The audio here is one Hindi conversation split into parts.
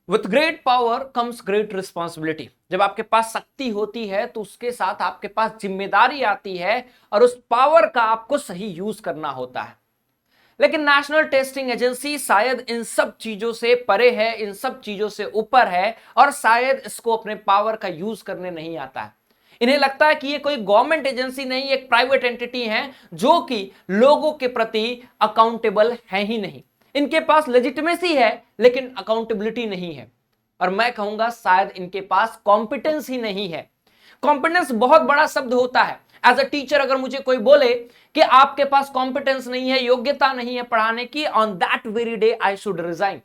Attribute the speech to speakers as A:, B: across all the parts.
A: With great power comes great responsibility. जब आपके पास शक्ति होती है तो उसके साथ आपके पास जिम्मेदारी आती है और उस पावर का आपको सही यूज करना होता है। लेकिन नेशनल टेस्टिंग एजेंसी शायद इन सब चीजों से परे है, इन सब चीजों से ऊपर है और शायद इसको अपने पावर का यूज करने नहीं आता है। इन्हें लगता है कि ये कोई गवर्नमेंट एजेंसी नहीं, एक प्राइवेट एंटिटी है जो कि लोगों के प्रति अकाउंटेबल है ही नहीं। इनके पास लेजिटिमेसी है लेकिन अकाउंटेबिलिटी नहीं है, और मैं कहूंगा शायद इनके पास कॉम्पिटेंस ही नहीं है। कॉम्पिटेंस बहुत बड़ा शब्द होता है। एज अ टीचर अगर मुझे कोई बोले कि आपके पास कॉम्पिटेंस नहीं है, योग्यता नहीं है पढ़ाने की, on that very day I should resign.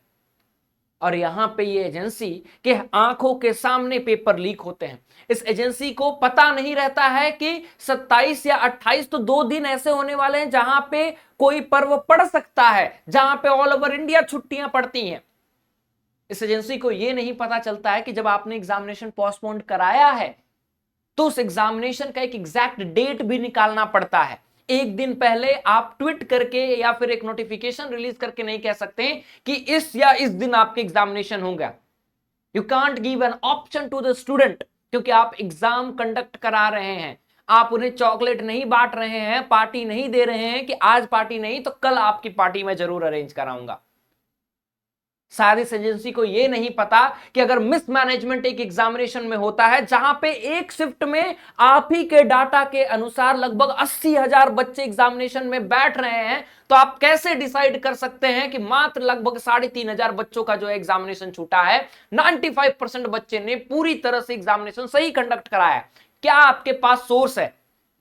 A: और यहां पे ये एजेंसी के आंखों के सामने पेपर लीक होते हैं। इस एजेंसी को पता नहीं रहता है कि 27 या 28 तो 2 दिन ऐसे होने वाले हैं जहां पे कोई पर्व पड़ सकता है, जहां पे ऑल ओवर इंडिया छुट्टियां पड़ती हैं। इस एजेंसी को यह नहीं पता चलता है कि जब आपने एग्जामिनेशन पोस्टपोन कराया है तो उस एग्जामिनेशन का एक एग्जैक्ट डेट भी निकालना पड़ता है। एक दिन पहले आप ट्वीट करके या फिर एक नोटिफिकेशन रिलीज करके नहीं कह सकते कि इस या इस दिन आपके एग्जामिनेशन होगा। You can't give an option to the student, क्योंकि आप एग्जाम कंडक्ट करा रहे हैं। आप उन्हें चॉकलेट नहीं बांट रहे हैं, पार्टी नहीं दे रहे हैं कि आज पार्टी नहीं तो कल आपकी पार्टी मैं जरूर अरेंज कराऊंगा। शायद इस एजेंसी को यह नहीं पता कि अगर मिसमैनेजमेंट एक एग्जामिनेशन में होता है जहां पे एक शिफ्ट में आप ही के डाटा के अनुसार लगभग 80,000 बच्चे एग्जामिनेशन में बैठ रहे हैं, तो आप कैसे डिसाइड कर सकते हैं कि मात्र लगभग 3,500 बच्चों का जो एग्जामिनेशन छूटा है, 95% बच्चे ने पूरी तरह से एग्जामिनेशन सही कंडक्ट कराया है। क्या आपके पास सोर्स है?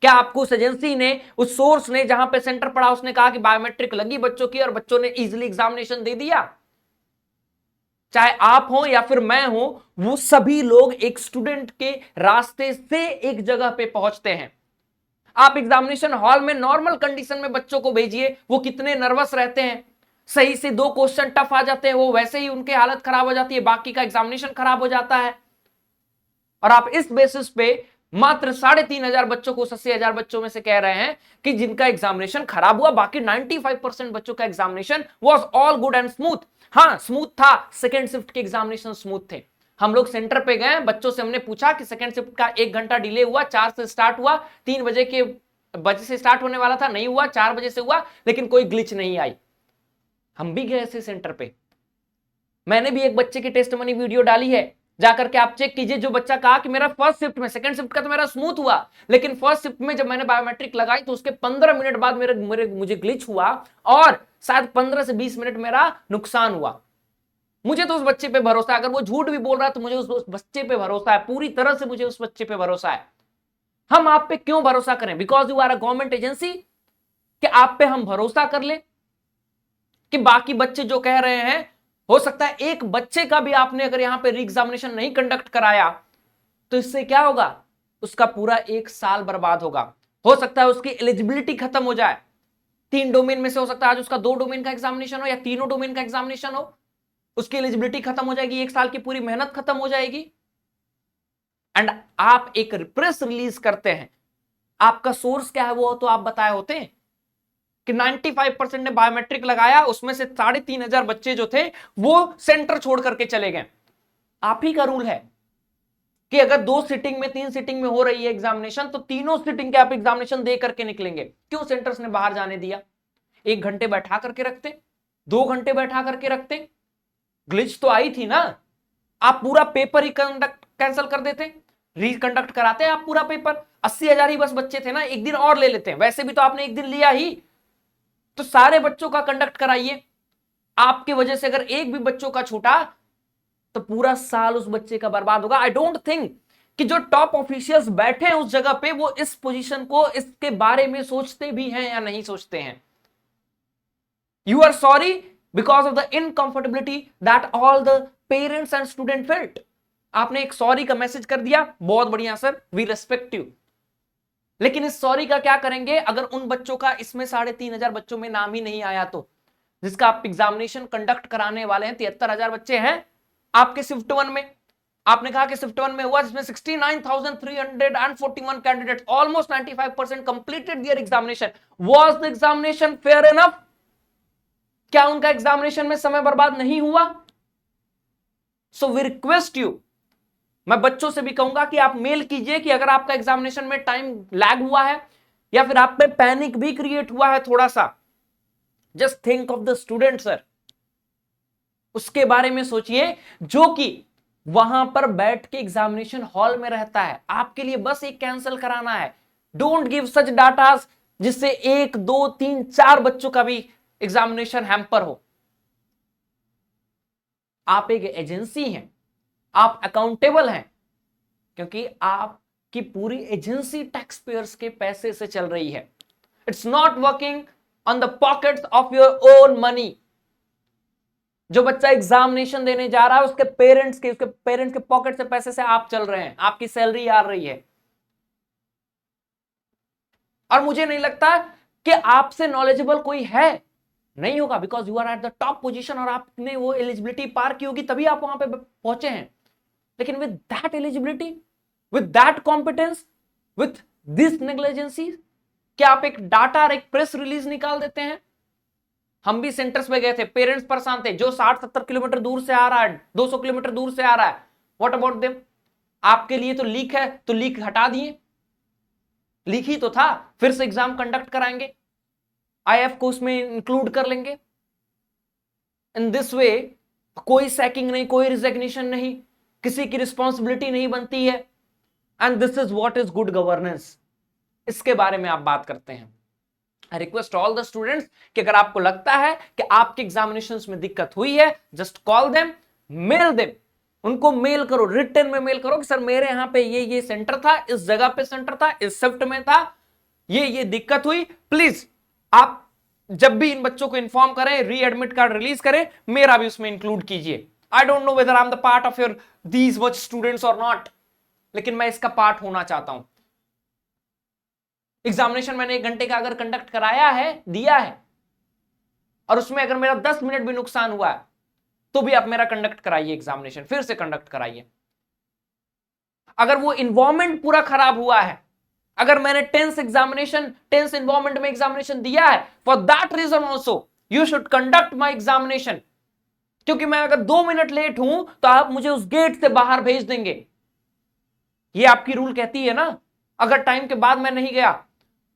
A: क्या आपको उस एजेंसी ने, उस सोर्स ने जहां पे सेंटर पड़ा उसने कहा कि बायोमेट्रिक लगी बच्चों की और बच्चों ने इजीली एग्जामिनेशन दे दिया? चाहे आप हो या फिर मैं हो, वो सभी लोग एक स्टूडेंट के रास्ते से एक जगह पे पहुंचते हैं। आप एग्जामिनेशन हॉल में नॉर्मल कंडीशन में बच्चों को भेजिए, वो कितने नर्वस रहते हैं। सही से 2 क्वेश्चन टफ आ जाते हैं, वो वैसे ही उनकी हालत खराब हो जाती है, बाकी का एग्जामिनेशन खराब हो जाता है। और आप इस बेसिस पे मात्र 3,500 बच्चों को 80,000 बच्चों में से कह रहे हैं कि जिनका एग्जामिनेशन खराब हुआ, बाकी 95% बच्चों का examination was all good and smooth. हाँ, स्मूथ था, सेकेंड शिफ्ट के एग्जामिनेशन स्मूथ थे। हम लोग सेंटर पे गए, बच्चों से हमने पूछा कि सेकेंड शिफ्ट का 1 घंटा डिले हुआ, 4 से स्टार्ट हुआ, 3 बजे से स्टार्ट होने वाला था, नहीं हुआ, 4 बजे से हुआ, लेकिन कोई ग्लिच नहीं आई। हम भी गए थे सेंटर पे। मैंने भी एक बच्चे की टेस्टमनी वीडियो डाली है, जाकर के आप चेक कीजिए। जो बच्चा कहा कि मेरा फर्स्ट शिफ्ट में, सेकंड शिफ्ट का तो मेरा स्मूथ हुआ, लेकिन फर्स्ट शिफ्ट में जब मैंने बायोमेट्रिक लगाई तो उसके 15 मिनट बाद मुझे ग्लिच हुआ और शायद 15 से 20 मिनट मेरा नुकसान हुआ। मुझे तो उस बच्चे पे भरोसा है, अगर वो झूठ भी बोल रहा है तो मुझे उस बच्चे पे भरोसा है, पूरी तरह से मुझे उस बच्चे पे भरोसा है। हम आप पे क्यों भरोसा करें? Because you are a government agency, कि आप पे हम भरोसा कर ले कि बाकी बच्चे जो कह रहे हैं, हो सकता है एक बच्चे का भी आपने अगर यहां पे री एग्जामिनेशन नहीं कंडक्ट कराया तो इससे क्या होगा? उसका पूरा 1 साल बर्बाद होगा। हो सकता है उसकी एलिजिबिलिटी खत्म हो जाए। 3 डोमेन में से हो सकता है आज उसका 2 डोमेन का एग्जामिनेशन हो या तीनों डोमेन का एग्जामिनेशन हो, उसकी एलिजिबिलिटी खत्म हो जाएगी, 1 साल की पूरी मेहनत खत्म हो जाएगी। एंड आप एक प्रेस रिलीज करते हैं, आपका सोर्स क्या है वो तो आप बताए होते हैं कि 95% ने बायोमेट्रिक लगाया, उसमें से 3,500 बच्चे जो थे वो सेंटर छोड़ करके चले गए। आप ही का रूल है कि अगर 2 सिटिंग में, 3 सिटिंग में हो रही है एग्जामिनेशन तो तीनों सिटिंग के आप एग्जामिनेशन दे करके निकलेंगे। क्यों सेंटर्स ने बाहर जाने दिया? 1 घंटे बैठा करके रखते, 2 घंटे बैठा करके रखते, ग्लिच तो आई थी ना। आप पूरा पेपर ही कंडक्ट कैंसिल कर देते, रिकंडक्ट कराते आप पूरा पेपर। 80,000 ही बस बच्चे थे ना, एक दिन और ले लेते हैं, वैसे भी तो आपने एक दिन लिया ही, तो सारे बच्चों का कंडक्ट कराइए। आपकी वजह से अगर एक भी बच्चों का छूटा तो पूरा साल उस बच्चे का बर्बाद होगा। आई डोंट थिंक कि जो टॉप ऑफिशियल्स बैठे हैं उस जगह पे वो इस पोजीशन को, इसके बारे में सोचते भी हैं या नहीं सोचते हैं। You are sorry because of the incomfortability that all the parents and student felt. आपने एक सॉरी का मैसेज कर दिया, बहुत बढ़िया सर, वी रेस्पेक्ट यू। लेकिन इस सॉरी का क्या करेंगे अगर उन बच्चों का, इसमें 3,500 बच्चों में नाम ही नहीं आया तो, जिसका आप एग्जामिनेशन कंडक्ट कराने वाले हैं। 73,000 बच्चे हैं आपके शिफ्ट 1 में। आपने कहा कि शिफ्ट 1 में हुआ जिसमें 69,341 candidate, almost 95% completed there examination. Was the examination fair enough? क्या उनका एग्जामिनेशन में समय बर्बाद नहीं हुआ? सो वी रिक्वेस्ट यू, मैं बच्चों से भी कहूंगा कि आप मेल कीजिए कि अगर आपका एग्जामिनेशन में टाइम लैग हुआ है या फिर आप पे पैनिक भी क्रिएट हुआ है थोड़ा सा, just think of the student sir, उसके बारे में सोचिए जो कि वहां पर बैठ के एग्जामिनेशन हॉल में रहता है। आपके लिए बस एक कैंसिल कराना है। डोंट गिव सच डाटास जिससे 1 2 3 4 बच्चों का भी एग्जामिनेशन हैम्पर हो। आप एक एजेंसी हैं, आप अकाउंटेबल हैं, क्योंकि आपकी पूरी एजेंसी टैक्स पेयर्स के पैसे से चल रही है। It's not working on the pockets of your own money. जो बच्चा एग्जामिनेशन देने जा रहा है उसके पेरेंट्स के पॉकेट से पैसे से आप चल रहे हैं, आपकी सैलरी आ रही है। और मुझे नहीं लगता कि आपसे नॉलेजेबल कोई है, नहीं होगा, because you are at the top position और आपने वो एलिजिबिलिटी पार की होगी तभी आप वहां पे पहुंचे हैं। लेकिन with that eligibility, with that competence, with this negligence, क्या आप एक डाटा और एक प्रेस रिलीज निकाल देते हैं? हम भी सेंटर्स पे गए थे, पेरेंट्स परेशान थे, जो 60-70 किलोमीटर दूर से आ रहा है, 200 किलोमीटर दूर से आ रहा है, व्हाट अबाउट देम? आपके लिए तो लीक है, तो लीक हटा दिए, लीक ही तो था, फिर से एग्जाम कंडक्ट कराएंगे, आईएफ को उसमें इंक्लूड कर लेंगे। इन दिस वे कोई सैकिंग नहीं, कोई रिजिग्नेशन नहीं, किसी की रिस्पॉन्सिबिलिटी नहीं बनती है। And this is what is good governance. इसके बारे में आप बात करते हैं। I request all the students कि अगर आपको लगता है कि आपके एग्जामिनेशंस में दिक्कत हुई है, just call them, mail them, उनको मेल करो, रिटर्न में मेल करो कि सर मेरे यहां पे ये सेंटर था, इस जगह पे सेंटर था, इस शिफ्ट में था, ये दिक्कत हुई, प्लीज आप जब भी इन बच्चों को इन्फॉर्म करें, री एडमिट कार्ड रिलीज करें, मेरा भी उसमें इंक्लूड कीजिए। I don't know whether I am the part of your these much students और नॉट, लेकिन मैं इसका पार्ट होना चाहता हूं। एग्जामिनेशन मैंने 1 घंटे का अगर कंडक्ट कराया है, दिया है, और उसमें अगर मेरा 10 मिनट भी नुकसान हुआ है तो भी आप मेरा कंडक्ट कराइए, एग्जामिनेशन फिर से कंडक्ट कराइए। अगर वो इन्वायरमेंट पूरा खराब हुआ है, अगर मैंने टेंस इन्वायरमेंट में एग्जामिनेशन दिया है, for that reason also you should conduct my examination. क्योंकि मैं अगर 2 मिनट लेट हूं तो आप मुझे उस गेट से बाहर भेज देंगे, ये आपकी रूल कहती है ना। अगर टाइम के बाद मैं नहीं गया,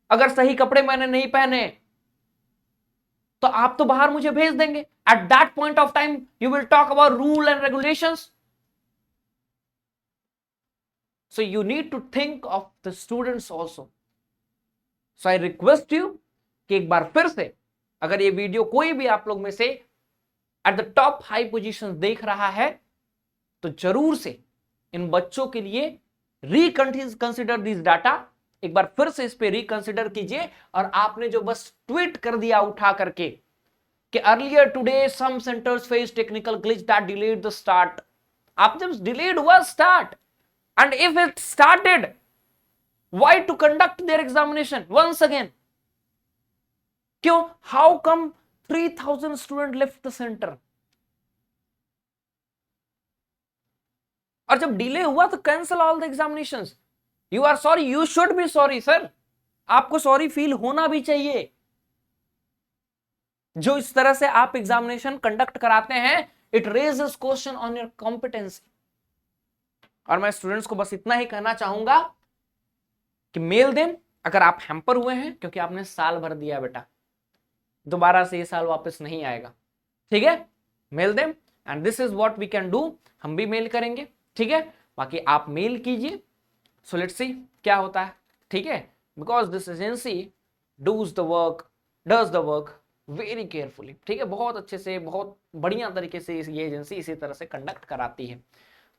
A: अगर सही कपड़े मैंने नहीं पहने, तो आप तो बाहर मुझे भेज देंगे। At that point of time you will talk about rule and regulations. So you need to think of the students also. So I request you कि एक बार फिर से, अगर ये वीडियो कोई भी आप लोग में से eight the top high position देख रहा है, तो जरूर से इन बच्चों के लिए रिकंसिडर दिस डाटा, एक बार फिर से इस पे रिकंसिडर कीजिए। और आपने जो बस ट्वीट कर दिया उठा करके कि earlier today some centres face technical glitch that delayed the start, आप जब डिलेड हुआ start, and if it started, why to conduct their examination once again? क्यों? How come 3000 students left the center? और जब डिले हुआ तो cancel all the examinations. You are sorry, you should be sorry sir, आपको सॉरी फील होना भी चाहिए। जो इस तरह से आप एग्जामिनेशन कंडक्ट कराते हैं, it raises question on your competency. और मैं स्टूडेंट्स को बस इतना ही कहना चाहूंगा कि मेल देम अगर आप हैम्पर हुए हैं, क्योंकि आपने साल भर दिया बेटा, दोबारा से ये साल वापस नहीं आएगा, ठीक है? Mail them and this is what we can do. हम भी मेल करेंगे, ठीक है? बाकी आप मेल कीजिए, सो लेट्स सी क्या होता है, ठीक है? Because this agency does the work very carefully, ठीक है? बहुत अच्छे से, बहुत बढ़िया तरीके से ये एजेंसी इसी तरह से कंडक्ट कराती है।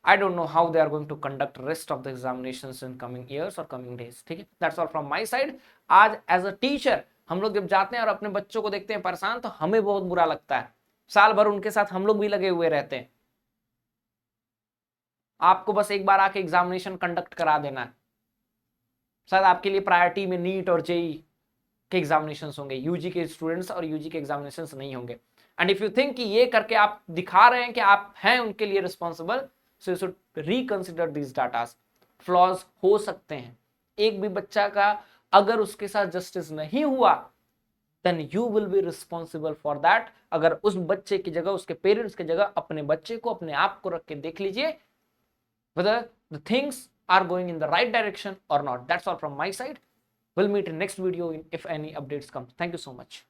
A: I don't know how they are going to conduct rest of the examinations in coming years or coming days, ठीक है? That's all from my side। आज as a teacher हम लोग जब जाते हैं और अपने बच्चों को देखते हैं परेशान, तो हमें बहुत बुरा लगता है। साल भर उनके साथ हम लोग भी लगे हुए रहते हैं। आपको बस एक बार आके एग्जामिनेशन कंडक्ट करा देना है। शायद आपके लिए प्रायोरिटी में नीट और जेई के एग्जामिनेशन होंगे, यूजी के स्टूडेंट्स और यूजी के एग्जामिनेशन नहीं होंगे। एंड इफ यू थिंक कि ये करके आप दिखा रहे हैं कि आप हैं उनके लिए responsible, so you should reconsider these data। Flaws हो सकते हैं, एक भी बच्चा का अगर उसके साथ जस्टिस नहीं हुआ, then you will be responsible for that. अगर उस बच्चे की जगह, उसके पेरेंट्स की जगह अपने बच्चे को, अपने आप को रख के देख लीजिए whether the things are going in the right direction or not. That's all from my side. We'll meet in next video if any updates come. Thank you so much.